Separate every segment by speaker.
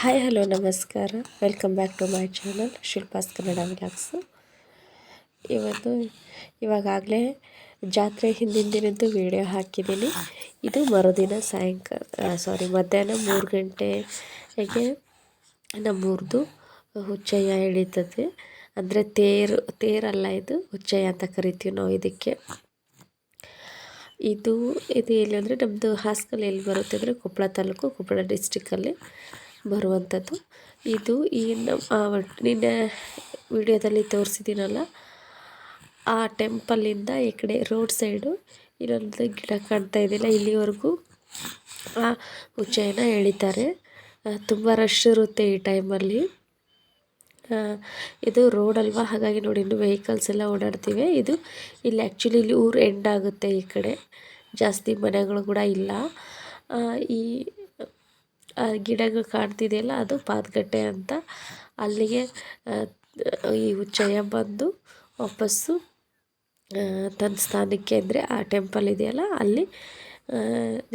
Speaker 1: Hi hello ನಮಸ್ಕಾರ. Welcome back to my channel Shilpa's Kannada vlogs. ಇವಾಗಲೇ ಜಾತ್ರೆ ಹಿಂದಿನ ದಿನದ್ದು ವಿಡಿಯೋ ಹಾಕಿದ್ದೀನಿ. ಇದು ಮರುದಿನ ಮಧ್ಯಾಹ್ನ 3 ಗಂಟೆಗೆ ನಮ್ಮೂರ್ದು ಹುಚ್ಚಯ್ಯ ಎಳೀತದೆ. ಅಂದರೆ ತೇರಲ್ಲ, ಇದು ಹುಚ್ಚಯ್ಯ ಅಂತ ಕರಿತೀವಿ ನಾವು ಇದಕ್ಕೆ. ಇದು ಎಲ್ಲಿ ಅಂದರೆ ನಮ್ಮದು ಹಾಸನಲ್ಲಿ ಎಲ್ಲಿ ಬರುತ್ತೆ ಅಂದರೆ ಕೊಪ್ಪಳ ತಾಲೂಕು, ಕೊಪ್ಪಳ ಡಿಸ್ಟಿಕ್ಕಲ್ಲಿ ಬರುವಂಥದ್ದು. ಇದು ನಿನ್ನೆ ವಿಡಿಯೋದಲ್ಲಿ ತೋರಿಸಿದ್ದೀನಲ್ಲ, ಆ ಟೆಂಪಲ್ಲಿಂದ ಈ ಕಡೆ ರೋಡ್ ಸೈಡು ಇಲ್ಲೊಂದು ಗಿಡ ಕಾಣ್ತಾ ಇದೆಯಲ್ಲ, ಇಲ್ಲಿವರೆಗೂ ಆ ಹುಚ್ಚಯ್ಯನ ಎಳಿತಾರೆ. ತುಂಬ ರಶ್ ಇರುತ್ತೆ ಈ ಟೈಮಲ್ಲಿ. ಇದು ರೋಡ್ ಅಲ್ವಾ, ಹಾಗಾಗಿ ನೋಡಿ ಇನ್ನು ವೆಹಿಕಲ್ಸ್ ಎಲ್ಲ ಓಡಾಡ್ತಿವೆ. ಇಲ್ಲಿ ಊರು ಎಂಡ್ ಆಗುತ್ತೆ. ಈ ಕಡೆ ಜಾಸ್ತಿ ಮನೆಗಳು ಕೂಡ ಇಲ್ಲ. ಈ ಗಿಡಗಳು ಕಾಣ್ತಿದೆಯಲ್ಲ, ಅದು ಪಾದಗಟ್ಟೆ ಅಂತ. ಅಲ್ಲಿಗೆ ಈ ಹುಚ್ಚಯ್ಯ ಬಂದು ವಾಪಸ್ಸು ತನ್ನ ಸ್ಥಾನಕ್ಕೆ, ಅಂದರೆ ಆ ಟೆಂಪಲ್ ಇದೆಯಲ್ಲ ಅಲ್ಲಿ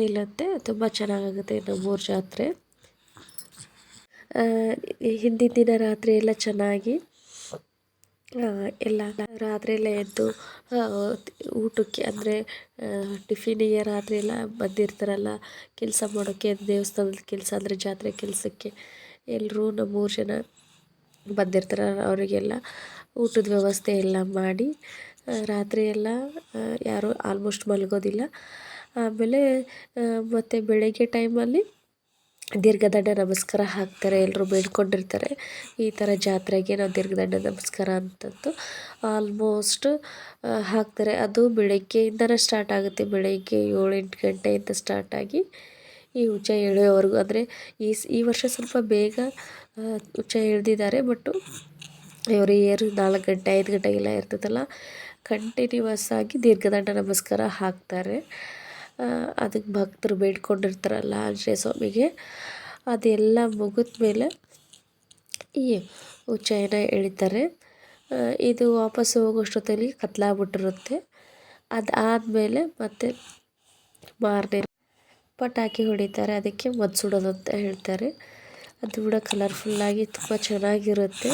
Speaker 1: ನಿಲ್ಲುತ್ತೆ. ತುಂಬ ಚೆನ್ನಾಗಾಗುತ್ತೆ ನಮ್ಮೂರ ಜಾತ್ರೆ. ಹಿಂದಿನ ದಿನ ರಾತ್ರಿ ಎಲ್ಲ ಚೆನ್ನಾಗಿ ರಾತ್ರಿ ಎಲ್ಲ ಎದ್ದು ಊಟಕ್ಕೆ, ಅಂದರೆ ಟಿಫಿನಿಗೆ ರಾತ್ರಿ ಎಲ್ಲ ಬಂದಿರ್ತಾರಲ್ಲ ಕೆಲಸ ಮಾಡೋಕ್ಕೆ, ದೇವಸ್ಥಾನದ ಕೆಲಸ ಅಂದರೆ ಜಾತ್ರೆ ಕೆಲಸಕ್ಕೆ ಎಲ್ಲರೂ ನಮ್ಮೂರು ಜನ ಬಂದಿರ್ತಾರೆ. ಅವರಿಗೆಲ್ಲ ಊಟದ ವ್ಯವಸ್ಥೆ ಎಲ್ಲ ಮಾಡಿ ರಾತ್ರಿ ಎಲ್ಲ ಯಾರೂ ಆಲ್ಮೋಸ್ಟ್ ಮಲಗೋದಿಲ್ಲ. ಆಮೇಲೆ ಮತ್ತು ಬೆಳಗ್ಗೆ ಟೈಮಲ್ಲಿ ದೀರ್ಘದಂಡ ನಮಸ್ಕಾರ ಹಾಕ್ತಾರೆ. ಎಲ್ಲರೂ ಬೇಡ್ಕೊಂಡಿರ್ತಾರೆ ಈ ಥರ ಜಾತ್ರೆಗೆ ನಾವು ದೀರ್ಘದಂಡ ನಮಸ್ಕಾರ ಅಂತಂದು ಆಲ್ಮೋಸ್ಟ್ ಹಾಕ್ತಾರೆ. ಅದು ಬೆಳಗ್ಗೆಯಿಂದನೇ ಸ್ಟಾರ್ಟ್ ಆಗುತ್ತೆ. ಬೆಳಗ್ಗೆ 7-8 ಗಂಟೆಯಿಂದ ಸ್ಟಾರ್ಟ್ ಆಗಿ ಈ ಹುಚ್ಚಯ್ಯ ಎಳೆಯೋವರೆಗೂ. ಅಂದರೆ ಈ ವರ್ಷ ಸ್ವಲ್ಪ ಬೇಗ ಹುಚ್ಚಯ್ಯ ಎಳೆದಿದ್ದಾರೆ. ಬಟ್ಟು ಇವರು 4 ಗಂಟೆ 5 ಗಂಟೆಗೆಲ್ಲ ಇರ್ತದಲ್ಲ, ಕಂಟಿನ್ಯೂವಸ್ ಆಗಿ ದೀರ್ಘದಂಡ ನಮಸ್ಕಾರ ಹಾಕ್ತಾರೆ. ಅದಕ್ಕೆ ಭಕ್ತರು ಬೇಡ್ಕೊಂಡಿರ್ತಾರಲ್ಲ ಆಂಜನೇಯ ಸ್ವಾಮಿಗೆ, ಅದೆಲ್ಲ ಮುಗಿದ ಮೇಲೆ ಈ ಹುಚ್ಚಯ್ಯನ ಎಳಿತಾರೆ. ಇದು ವಾಪಸ್ ಹೋಗೋಷ್ಟೊತ್ತಲ್ಲಿ ಕತ್ಲಾಗ್ಬಿಟ್ಟಿರುತ್ತೆ. ಅದಾದಮೇಲೆ ಮತ್ತೆ ಮಾರನೇ ಪಟಾಕಿ ಹೊಡಿತಾರೆ. ಅದಕ್ಕೆ ಮದ್ದು ಸುಡೋದು ಅಂತ ಹೇಳ್ತಾರೆ. ಅದು ಕೂಡ ಕಲರ್ಫುಲ್ಲಾಗಿ ತುಂಬ ಚೆನ್ನಾಗಿರುತ್ತೆ.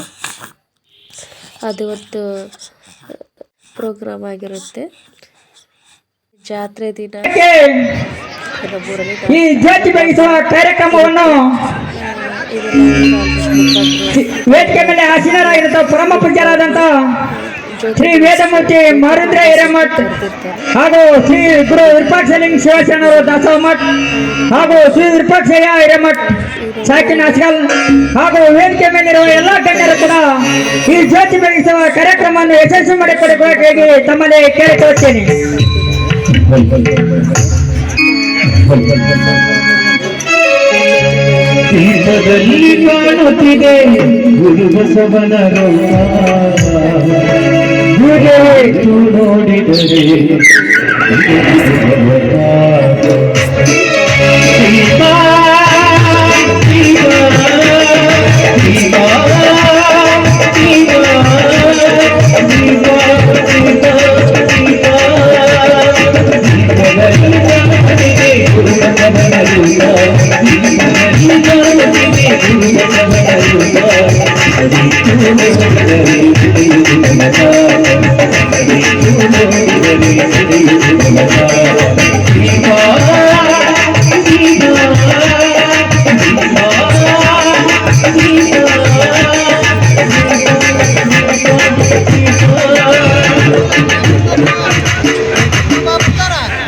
Speaker 1: ಅದು ಒಂದು ಪ್ರೋಗ್ರಾಮ್ ಆಗಿರುತ್ತೆ. ಜಾತ್ರೆ ದಿನ
Speaker 2: ಈ ಜ್ಯೋತಿ ಬೆಳಗಿಸುವ ಕಾರ್ಯಕ್ರಮವನ್ನು ವೇದಿಕೆ ಮೇಲೆ ಆಸೀನರಾಗಿರುತ್ತ ಪರಮ ಪೂಜ್ಯರಾದಂತ ಶ್ರೀ ವೇದಮೂರ್ತಿ ಮರುದ್ರ ಹಿರೇಮಠ್ ಹಾಗೂ ಶ್ರೀ ಗುರು ವಿರೂಪಾಕ್ಷಲಿಂಗ ಶಿವಶರಣರು ದಾಸೋಹ ಮಠ್ ಹಾಗೂ ಶ್ರೀ ವಿರೂಪಾಕ್ಷಯ್ಯ ಹಿರೇಮಠ್ ಸಾಕಿನ ಅಸ್ಕಲ್ ಹಾಗೂ ವೇದಿಕೆ ಮೇಲಿರುವ ಎಲ್ಲಾ ಗಣ್ಯರು ಕೂಡ ಈ ಜ್ಯೋತಿ ಬೆಳಗಿಸುವ ಕಾರ್ಯಕ್ರಮವನ್ನು ಯಶಸ್ವಿ ಮಾಡಿಕೊಡಬೇಕಾಗಿ ತಮ್ಮಲ್ಲಿ ಕೇಳಿಕೊಳ್ಳುತ್ತೇನೆ.
Speaker 3: ದೀಪದಲ್ಲಿ ಕಾಣುತ್ತಿದೆ ಗುರು ಬಸವನ ನೋಡಿದರೆ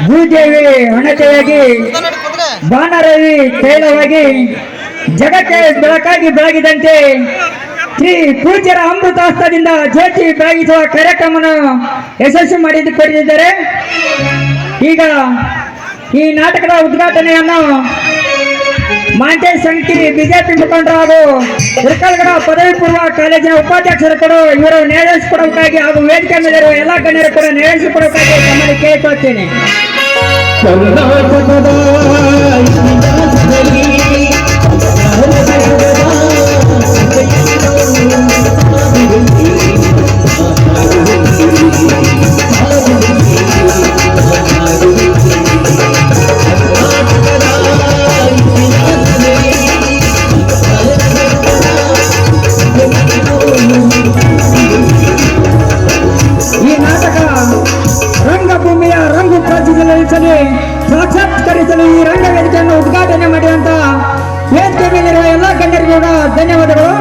Speaker 2: ಭೂದೇವಿ ಹಣತೆಯಾಗಿ ಬಾಣರವಿ ತೈಲವಾಗಿ ಜಗಕ್ಕೆ ಬೆಳಕಾಗಿ ಬೆಳಗಿದಂತೆ ಶ್ರೀ ಪೂಜ್ಯರ ಅಮೃತಾಸ್ತದಿಂದ ಜ್ಯೋತಿ ಬೆಳಗಿಸುವ ಕಾರ್ಯಕ್ರಮವನ್ನು ಯಶಸ್ವಿ ಮಾಡಿಕೊಟ್ಟಿದ್ದಾರೆ. ಈಗ ಈ ನಾಟಕದ ಉದ್ಘಾಟನೆಯನ್ನು ಮಾಂಟೇಶ್ ಸಂಕಿ ಬಿಜೆಪಿ ಮುಖಂಡರು ಹಾಗೂ ಇಳಕಲ್ಗಡ ಪದವಿ ಪೂರ್ವ ಕಾಲೇಜಿನ ಉಪಾಧ್ಯಕ್ಷರು ಕೂಡ ಇವರು ನೆರವೇರಿಸಿಕೊಡಬೇಕಾಗಿ ಹಾಗೂ ವೇದಿಕೆ ಮೇಲಿರುವ ಎಲ್ಲ ಗಣ್ಯರು ಕೂಡ ನೆರವೇರಿಸಿಕೊಡಬೇಕಾಗಿ ತಮ್ಮಲ್ಲಿ ಕೇಳಿಕೊಳ್ಳುತ್ತೇನೆ. ವೇದಿಕೆ ಮೇಲಿರುವ ಎಲ್ಲ ಗಣ್ಯರಿಗೂ ಕೂಡ ಧನ್ಯವಾದಗಳು.